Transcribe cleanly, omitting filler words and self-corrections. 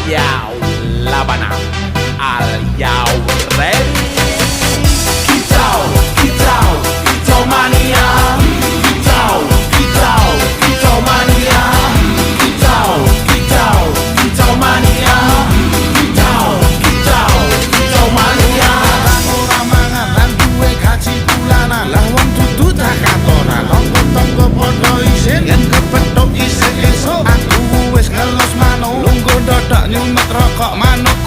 Yo, Labana, are you ready? Kicau mania. Kicau mania. Kicau mania. Kicau mania. Ora mangan lan duwe gaji bulanan, lah wong dudu tak kantoran. Tonggo-tonggo padha isin, yen kepethuk isih esuk. Aku wis ngelos manuk, lungguh dodok nyumet rokok manuk.